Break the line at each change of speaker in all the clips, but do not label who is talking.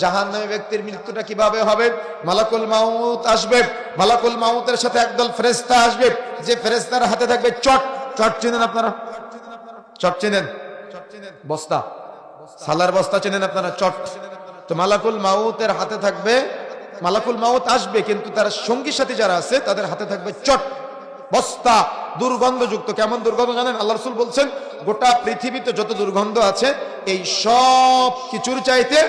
জাহান্নামী ব্যক্তির মৃত্যুটা কিভাবে হবে? মালাকুল মাউত আসবে, মালাকুল মাউতের সাথে একদল ফেরেশতা আসবে, যে ফেরেশতার হাতে থাকবে চট। চট চেনেন আপনারা? চট চেনেন? বস্তা, সালার বস্তা চেনেন আপনারা? চট। তো মালাকুল মাউতের হাতে থাকবে, মালাকুল মাউত আসবে, কিন্তু তার সঙ্গী সাথী যারা আছে তাদের হাতে থাকবে চট, বস্তা, দুর্গন্ধযুক্ত। কেমন দুর্গন্ধ জানেন? আল্লাহ রাসূল বলছেন গোটা পৃথিবীতে যত দুর্গন্ধ আছে এই সব কিছুর চাইতে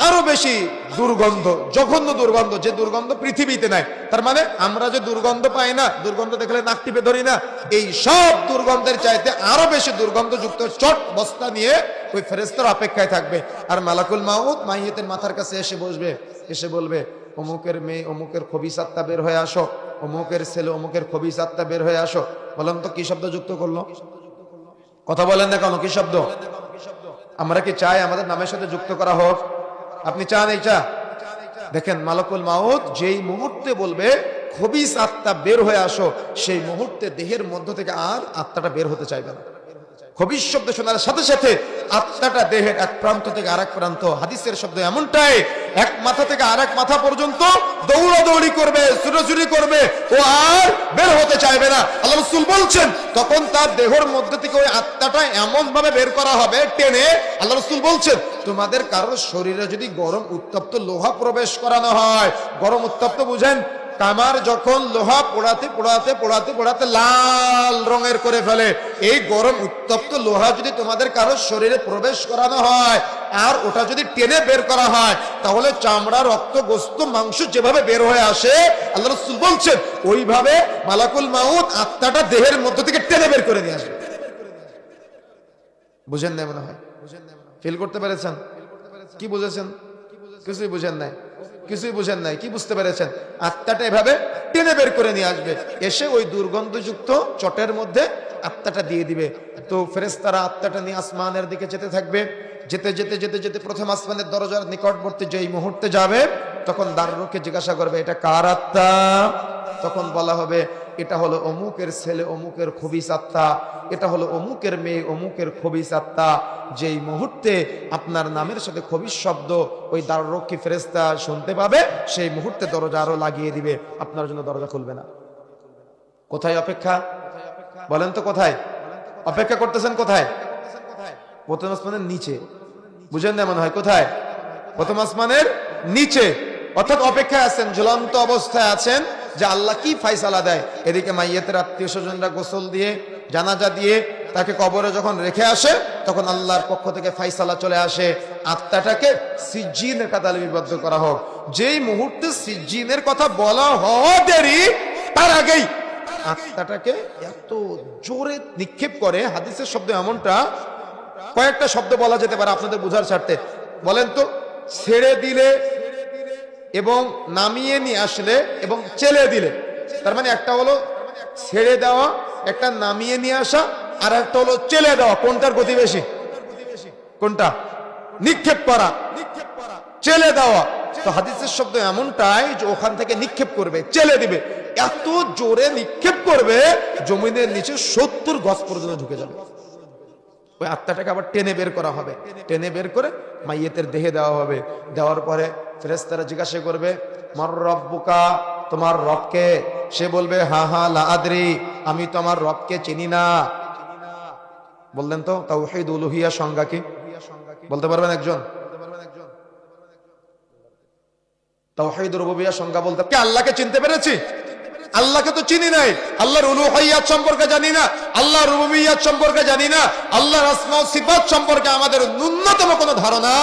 আরো বেশি দুর্গন্ধ, জঘন্য দুর্গন্ধ, যে দুর্গন্ধ পৃথিবীতে নাই। তার মানে আমরা যে দুর্গন্ধ পাই না, দুর্গন্ধ দেখলে নাক টিপে ধরি না, এই সব দুর্গন্ধের চাইতে আরো বেশি দুর্গন্ধযুক্ত চট বস্তা নিয়ে ওই ফেরেশতার অপেক্ষায় থাকবে। আর মালাকুল মাউত মাইয়েতের মাথার কাছে এসে বসবে, এসে বলবে অমুকের মেয়ে অমুকের খবিস আত্মা বের হয়ে আসো, অমুকের ছেলে অমুকের খবিস আত্মা বের হয়ে আসো। বলেন তো কি শব্দ যুক্ত করলো? কথা বলেন না কেন? কি শব্দ? আমরা কি চাই আমাদের নামের সাথে যুক্ত করা হোক? আপনি চান এইটা? দেখেন মালাকুল মাউত যেই মুহূর্তে বলবে খবিস আত্মা বের হয়ে আসো, সেই মুহূর্তে দেহের মধ্য থেকে আর আত্মাটা বের হতে চাইবে না। খবিস শব্দ শোনার সাথে সাথে আত্মাটা দেহের এক প্রান্ত থেকে আরেক প্রান্ত, হাদিসের শব্দ এমনটাই, এক মাথা থেকে আরেক মাথা পর্যন্ত দৌড়াদৌড়ি করবে, ছুটোছুটি করবে, ও আর বের হতে চাইবে না। আল্লাহ রাসূল বলছেন তখন তার দেহের মধ্যে থেকে ওই আত্মাটা এমন ভাবে বের করা হবে টেনে। আল্লাহ রাসূল বলছেন তোমাদের কারোর শরীরে যদি গরম উত্তপ্ত লোহা প্রবেশ করানো হয়, গরম উত্তপ্ত বুঝেন, তামার যখন লোহা পোড়াতে পোড়াতে পোড়াতে পোড়াতে লাল রঙের করে ফেলে, এই গরম উত্তপ্ত লোহা যদি তোমাদের কারো শরীরে প্রবেশ করানো হয় আর ওটা যদি টেনে বের করা হয়, তাহলে চামড়া, রক্ত, গোস্ত, মাংস যেভাবে বের হয়ে আসে, আল্লাহ রাসূল বলছেন ওইভাবে মালাকুল মাউত আত্মাটা দেহের মধ্য থেকে টেনে বের করে নিয়ে আসবে। বুঝেন না মনে হয়? ফিল করতে পেরেছেন? কি বুঝেছেন? কিছুই বুঝেন নাই, কিছুই বুঝেন নাই। কি বুঝতে পেরেছেন? আত্মাটা এভাবে টেনে বের করে নিয়ে আসবে, এসে ওই দুর্গন্ধযুক্ত চটের মধ্যে আত্মাটা দিয়ে দিবে। তো ফেরেশতারা আত্মাটা নিয়ে আসমানের দিকে যেতে থাকবে। যেতে যেতে যেতে যেতে প্রথম আসমানের দরজার নিকটবর্তী যেই মুহূর্তে যাবে, তখন দারোয়ানকে জিজ্ঞাসা করবে এটা কার আত্মা? তখন বলা হবে এটা হলো অমুকের ছেলে অমুকের খবিস আত্মা, এটা হলো অমুকের মেয়ে অমুকের খবিস আত্মা। যেই মুহূর্তে আপনার নামের সাথে খবিস শব্দ ওই দারোয়ানকে ফেরেশতা শুনতে পাবে, সেই মুহূর্তে দরজা আরো লাগিয়ে দিবে, আপনার জন্য দরজা খুলবে না। কোথায় অপেক্ষা? বলেন তো কোথায় অপেক্ষা করতেছেন? কোথায়? প্রথম আসমানের নিচে। বুঝেন না মনে হয়? কোথায়? প্রথম আসমানের নিচে, অর্থাৎ অপেক্ষায় আছেন, ঝুলন্ত অবস্থায় আছেন যে আল্লাহ কি ফায়সালা দেয়। এদিকে মাইয়েতের আত্মীয় স্বজনরা গোসল দিয়ে জানাজা দিয়ে তাকে কবরে যখন রেখে আসে, তখন আল্লাহর পক্ষ থেকে ফায়সালা চলে আসে আত্মাটাকে সিজ্জিনের কাতালে বিবদ্ধ করা হোক। যেই মুহূর্তে সিজ্জিনের কথা বলা হওয়া দেরি, তার আগেই আত্মাটাকে এত জোরে নিক্ষেপ করে। হাদিসের শব্দ এমনটা, কয়েকটা শব্দ বলা যেতে পারে আপনাদের বোঝার স্বার্থে। বলেন তো, ছেড়ে দিলে এবং নামিয়ে নিয়ে আসলে এবং চেলে দিলে, তার মানে একটা হলো ছেড়ে দেওয়া, একটা নামিয়ে নিয়ে আসা, আর একটা হলো চেলে দেওয়া। কোনটার গতি বেশি? কোনটা? নিক্ষেপ করা, চেলে দেওয়া। তো হাদিসের শব্দ এমনটাই যে ওখান থেকে নিক্ষেপ করবে, চেলে দিবে, এত জোরে নিক্ষেপ করবে জমিনের নিচে 70 গজ পর্যন্ত ঢুকে যাবে। ওই আত্মাটাকে আবার টেনে বের করা হবে, টেনে বের করে মাইয়েতের দেহে দেওয়া হবে। দেওয়ার পরে ফেরেশতারা জিজ্ঞাসা করবে মার রব্বুকা, তোমার রবকে? সে বলবে হা হা লা আদরি, আমি তো আমার রবকে চিনি না। বললেন তো তাওহীদ উলুহিয়া সংজ্ঞা কি? বলতে পারবেন একজন? তাওহীদ রুবুবিয়্যাহ সংজ্ঞা বলতে কি আল্লাহকে চিনতে পেরেছি? আল্লাহকে তো চিনি নাই, আল্লাহর উলুহিয়াত সম্পর্কে জানি না, আল্লাহর রুবুবিয়্যাত সম্পর্কে জানি না, আল্লাহর আসমা ও সিফাত সম্পর্কে আমাদের ন্যূনতম কোনো ধারণা,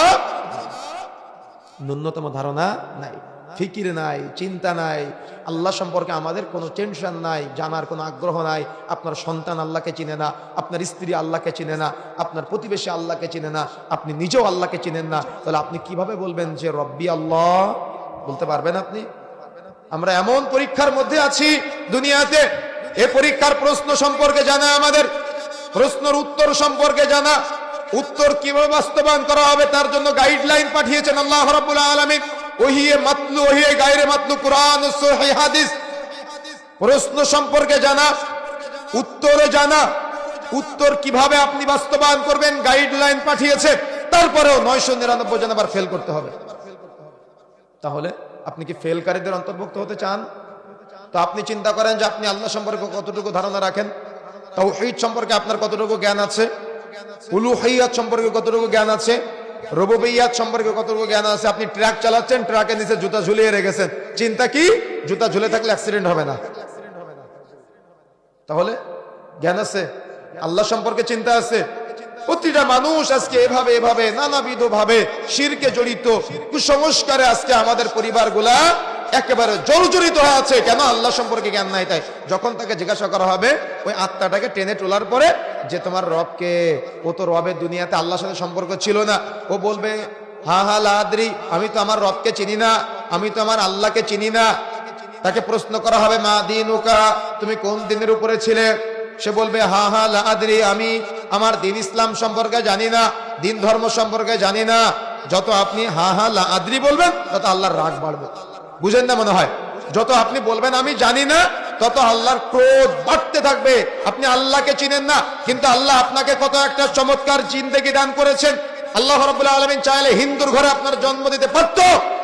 ন্যূনতম ধারণা নাই, ফিকির নাই, চিন্তা নাই। আল্লাহ সম্পর্কে আমাদের কোনো টেনশন নাই, জানার কোনো আগ্রহ নাই। আপনার সন্তান আল্লাহকে চিনে না, আপনার স্ত্রী আল্লাহকে চিনে না, আপনার প্রতিবেশী আল্লাহকে চিনে না, আপনি নিজেও আল্লাহকে চিনেন না, তাহলে আপনি কিভাবে বলবেন যে রব্বি আল্লাহ? বলতে পারবেন আপনি? আমরা এমন পরীক্ষার মধ্যে আছি দুনিয়াতে, এই পরীক্ষার প্রশ্ন সম্পর্কে জানা, আমাদের প্রশ্নের উত্তর সম্পর্কে জানা, উত্তর কিভাবে বাস্তবায়ন করা হবে তার জন্য গাইডলাইন পাঠিয়েছেন আল্লাহ রাব্বুল আলামিন। ওহিয়ে মাতলু, ওহিয়ে গায়রে মাতলু, কুরআন ও সহিহ হাদিস। প্রশ্ন সম্পর্কে জানা, উত্তরে জানা, উত্তর কিভাবে আপনি বাস্তবায়ন করবেন গাইডলাইন পাঠিয়েছে। তারপরেও 999 জন আবার ফেল করতে হবে। তাহলে আপনি কি ফেলকারীদের অন্তর্ভুক্ত হতে চান? তো আপনি চিন্তা করেন যে আপনি আল্লাহ সম্পর্কে কতটুকু ধারণা রাখেন, তাওহীদ সম্পর্কে আপনার কতটুকু জ্ঞান আছে, উলুহিয়াত সম্পর্কে কতটুকু জ্ঞান আছে, রুবুবিয়াত সম্পর্কে কতটুকু জ্ঞান আছে। আপনি ট্রাক চালাচ্ছেন, ট্রাকের নিচে জুতা ঝুলিয়ে রেখেছেন, চিন্তা কি জুতা ঝুলে থাকলে অ্যাক্সিডেন্ট হবে না। তাহলে জ্ঞান আছে, আল্লাহ সম্পর্কে চিন্তা আছে। প্রতিটা মানুষ আজকে এভাবে এভাবে নানাবিধ ভাবে শিরকে জড়িত, কুসংস্কারে আজকে আমাদের পরিবারগুলা একেবারে জর্জরিত হয়ে আছে। কেন? আল্লাহ সম্পর্কে জ্ঞান নাই। তাই যখন তাকে জিজ্ঞাসা করা হবে ওই আত্মাটাকে টেনে তোলার পরে যে তোমার রবকে, ও তো রবের দুনিয়াতে আল্লাহর সাথে সম্পর্ক ছিল না, ও বলবে হা হা লা আদরি, আমি তো আমার রবকে চিনি না, আমি তো আমার আল্লাহকে চিনি না। তাকে প্রশ্ন করা হবে মা দীনুকা, তুমি কোন দিনের উপরে ছিলে? সে বলবে হা হা লা আদরি, আমি আমার দিন ইসলাম সম্পর্কে জানি না, দিন ধর্ম সম্পর্কে জানি না। যত আপনি হা হা লা আদরি বলবেন তত আল্লাহর রাগ বাড়বে। বুঝেন না মনে হয়? যত আপনি বলবেন আমি জানি না, তত আল্লাহর ক্রোধ বাড়তে থাকবে। আপনি আল্লাহকে চিনেন না, কিন্তু আল্লাহ আপনাকে কত একটা চমৎকার জিন্দেগি দান করেছেন। আল্লাহ রাব্বুল আলামিন চাইলে হিন্দুর ঘরে আপনার জন্ম দিতে পারত,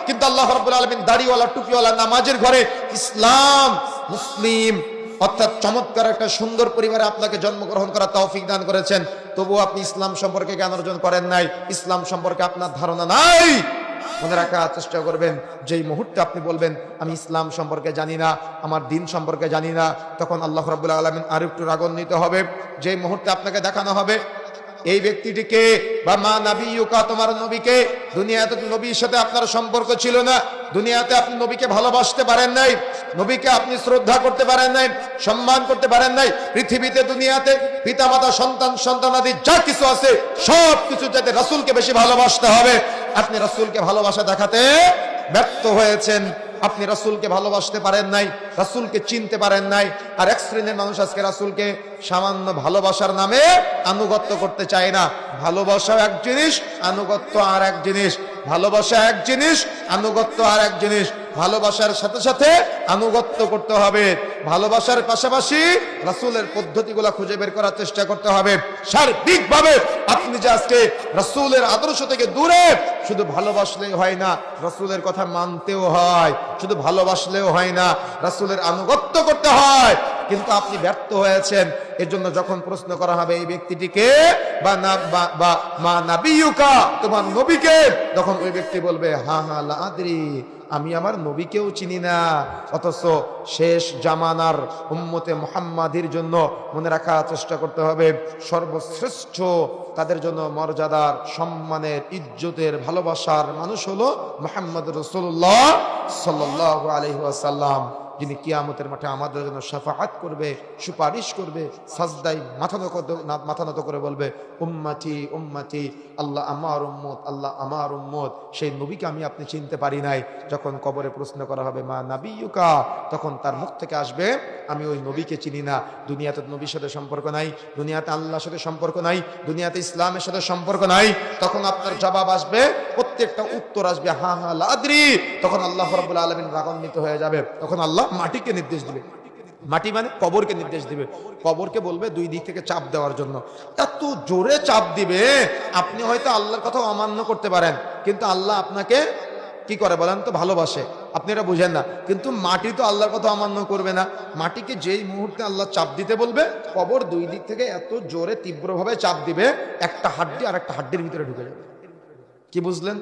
কিন্তু আল্লাহ রাব্বুল আলামিন দাড়িওয়ালা টুপিওয়ালা নামাজের ঘরে ইসলাম মুসলিম অর্থাৎ চমৎকার একটা সুন্দর পরিবারে আপনাকে জন্মগ্রহণ করার তৌফিক দান করেছেন। তবুও আপনি ইসলাম সম্পর্কে জ্ঞান অর্জন করেন নাই, ইসলাম সম্পর্কে আপনার ধারণা নাই। মনে রাখার চেষ্টা করবেন, যেই মুহূর্তে আপনি বলবেন আমি ইসলাম সম্পর্কে জানি না, আমার দিন সম্পর্কে জানি না, তখন আল্লাহ রাব্বুল আলামিন আর একটু রাগান্বিত হবে। যেই মুহূর্তে আপনাকে দেখানো হবে এই ব্যক্তিটিকে বা মা নাবিয়ুকা, তোমার নবীকে, দুনিয়াতে নবীর সাথে আপনার সম্পর্ক ছিল না, দুনিয়াতে আপনি নবীকে ভালোবাসতে পারেন নাই, নবীকে আপনি শ্রদ্ধা করতে পারেন নাই, সম্মান করতে পারেন নাই। পৃথিবীতে দুনিয়াতে পিতামাতা সন্তান সন্তানাদি যা কিছু আছে সব কিছু যাতে রাসূলকে বেশি ভালোবাসতে হবে। আপনি রাসূলকে ভালোবাসা দেখাতে ব্যর্থ হয়েছেন, আপনি রাসূলকে ভালোবাসতে পারেন নাই, রাসূলকে চিনতে পারেন নাই। আর এক শ্রেণীর মানুষ আজকে রাসূলকে সামান্য ভালোবাসার নামে আনুগত্য করতে চায় না। ভালোবাসা এক জিনিস, আনুগত্য আর এক জিনিস। ভালোবাসা এক জিনিস, আনুগত্য আর এক জিনিস। ভালোবাসার সাথে সাথে আনুগত্য করতে হবে, ভালোবাসার পাশাপাশি রাসূলের পদ্ধতিগুলো খুঁজে বের করার চেষ্টা করতে হবে। সার্বিকভাবে আপনি যে আজকে রাসূলের আদর্শ থেকে দূরে, শুধু ভালোবাসলেই হয় না, রাসূলের কথা মানতেও হয়। শুধু ভালোবাসলেও হয় না, রাসূলের আনুগত্য করতে হয়। কিন্তু আপনি ব্যর্থ হয়েছেন। এর জন্য যখন প্রশ্ন করা হবে এই ব্যক্তিটিকে বা মা নাবিয়ুকা, তোমার নবীকে, তখন ওই ব্যক্তি বলবে হা হা লা আদরি, আমি আমার নবীকেও চিনি না। অথচ শেষ জামানার উম্মতে মুহাম্মাদির জন্য মনে রাখার চেষ্টা করতে হবে সর্বশ্রেষ্ঠ, তাদের জন্য মর্যাদার, সম্মানের, ইজ্জতের, ভালোবাসার মানুষ হলো মুহাম্মদ রাসূলুল্লাহ সাল্লাল্লাহু আলাইহি ওয়াসাল্লাম, যিনি কিয়ামতের মাঠে আমাদের জন্য শাফাআত করবে, সুপারিশ করবে, সাজদায় মাথা নত করে বলবে উম্মতি উম্মতি, আল্লাহ আমার উম্মত, আল্লাহ আমার উম্মত। সেই নবীকে আমি আপনি চিনতে পারি নাই। যখন কবরে প্রশ্ন করা হবে মা নাবিয়ুকা, তখন তার মুখ থেকে আসবে আমি ওই নবীকে চিনি না। দুনিয়াতে নবীর সাথে সম্পর্ক নাই, দুনিয়াতে আল্লাহর সাথে সম্পর্ক নাই, দুনিয়াতে ইসলামের সাথে সম্পর্ক নাই। তখন আপনার জবাব আসবে, প্রত্যেকটা উত্তর আসবে হা হা লা আদরি। তখন আল্লাহ রাব্বুল আলামিন রাগান্বিত হয়ে যাবে। তখন আল্লাহ মাটিকে নির্দেশ দিবে, মাটি মানে কবরকে নির্দেশ দিবে, কবরকে বলবে দুই দিক থেকে চাপ দেওয়ার জন্য। এত জোরে চাপ দিবে, আপনি হয়তো আল্লাহর কথা অমান্য করতে পারেন, কিন্তু আল্লাহ আপনাকে কি করে বলেন তো? ভালোবাসে। আপনি এটা বুঝেন না, কিন্তু মাটি তো আল্লাহর কথা অমান্য করবে না। মাটিকে যেই মুহূর্তে আল্লাহ চাপ দিতে বলবে, কবর দুই দিক থেকে এত জোরে তীব্রভাবে চাপ দিবে, একটা হাড্ডি আর একটা হাড্ডির ভিতরে ঢুকে যাবে। কি বুঝলেন?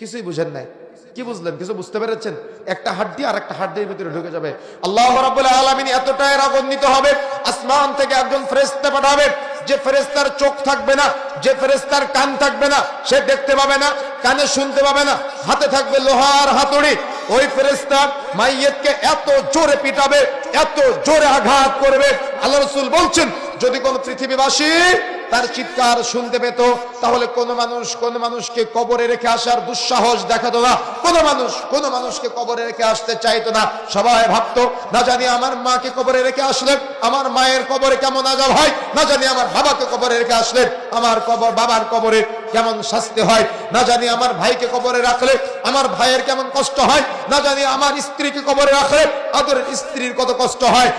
কিছুই বুঝেন নাই। কি বুঝলেন? কিছু বুঝতে পেরেছেন? একটা হাড্ডি আর একটা হাড্ডির ভিতরে ঢুকে যাবে। আল্লাহ রাব্বুল আলামিন এতটাই রাগান্বিত হবে, আসমান থেকে একজন ফেরেশতা পাঠাবে, যে ফেরেশতার চোখ থাকবে না, যে ফেরেশতার কান থাকবে না, সে দেখতে পাবে না, কানে শুনতে পাবে না, হাতে থাকবে লোহার হাতুড়ি। ওই ফেরেশতা মাইয়িতকে এত জোরে পিটাবে, এত জোরে আঘাত করবে। আল্লাহ রাসূল বলছেন, যদি কোন পৃথিবীবাসী তার চিৎকার শুনতে পেত, তাহলে কোন মানুষকে কবরে রেখে আসার দুঃসাহস দেখাতো না। কোন মানুষকে কবরে রেখে আসতে চাইতো না। সবাই ভাবতো, না জানি আমার মাকে কবরে রেখে আসলে আমার মায়ের কবরে কেমন আযাব হয়, না জানি আমার বাবাকে কবরে রেখে আসলে আমার বাবার কবরে কেমন শাস্তি হয়, না জানি আমার ভাইকে কবরে রাখলে আমার ভাইয়ের কেমন কষ্ট হয়, না জানি আমার স্ত্রীকে কবরে রাখলে আদরের স্ত্রীর কত কষ্ট হয়।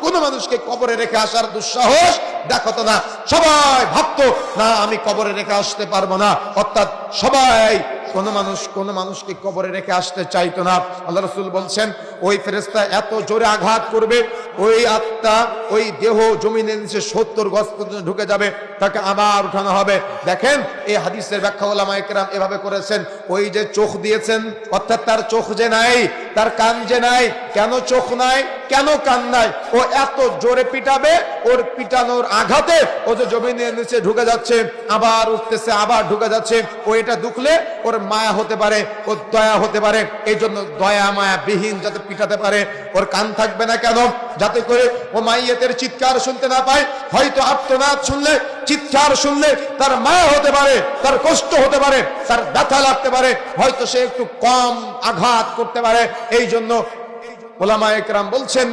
কোন মানুষকে কবরে রেখে আসার দুঃসাহস দেখাতো না। সবাই ভাবতো না আমি কবরে রেখে আসতে পারবো না, অর্থাৎ সবাই কোন মানুষকে কবরে রেখে আসতে চাইতো না। আল্লাহ রাসূল বলছেন ওই ফেরেশতা এত জোরে আঘাত করবে, ওই আত্মা ওই দেহ জমিনের নিচে 70 গজ পর্যন্ত ঢুকে যাবে, তাকে আবার উঠানো হবে। দেখেন এই হাদিসের ব্যাখ্যা উলামায়ে কেরাম এভাবে করেছেন, ওই যে চোখ দিয়েছেন, অর্থাৎ তার চোখ যে নাই, তার কান যে নাই, কেন চোখ নাই, কেন কান নাই, ও এত জোরে পিটাবে, ওর পিটানোর আঘাতে ও যে জমিনের নিচে ঢুকে যাচ্ছে, আবার উঠতেছে, আবার ঢুকে যাচ্ছে। ও এটা দুখলে ওর মায়া হতে পারে, ওর দয়া হতে পারে, এই জন্য দয়া মায়া বিহীন যাতে পিটাতে পারে। ওর কান থাকবে না কেন, যাতে করে ও মাইয়েতের চিৎকার শুনতে না পায়। হয়তো আর্তনাদ শুনলে, চিৎকার শুনলে তার মায়া হতে পারে, তার কষ্ট হতে পারে, তার ব্যথা লাগতে পারে, হয়তো সে একটু কম আঘাত করতে পারে। এই জন্য উলামায়ে কেরাম বলছেন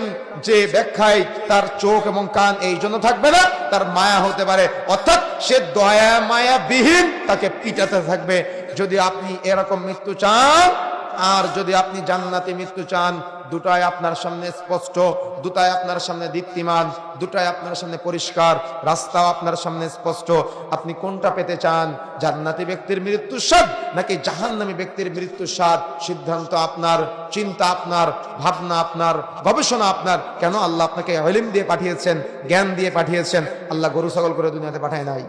যে ব্যাখ্যায় তার চোখ এবং কান এই জন্য থাকবে না, তার মায়া হতে পারে, অর্থাৎ সে দয়া মায়া বিহীন তাকে পিটাতে থাকবে। যদি আপনি এরকম মৃত্যু চান, আর যদি আপনি জান্নাতি মৃত্যু চান, দুটাই আপনার সামনে স্পষ্ট, দুটাই আপনার সামনে দীপ্তিমান, দুটাই আপনার সামনে পরিষ্কার, রাস্তাও আপনার সামনে স্পষ্ট। আপনি কোনটা পেতে চান, জান্নাতি ব্যক্তির মৃত্যুর স্বাদ নাকি জাহান্নামী ব্যক্তির মৃত্যুর স্বাদ? সিদ্ধান্ত আপনার, চিন্তা আপনার, ভাবনা আপনার, গবেষণা আপনার। কেন আল্লাহ আপনাকে ইলম দিয়ে পাঠিয়েছেন, জ্ঞান দিয়ে পাঠিয়েছেন। আল্লাহ গরু ছাগল করে দুনিয়াতে পাঠায় নাই।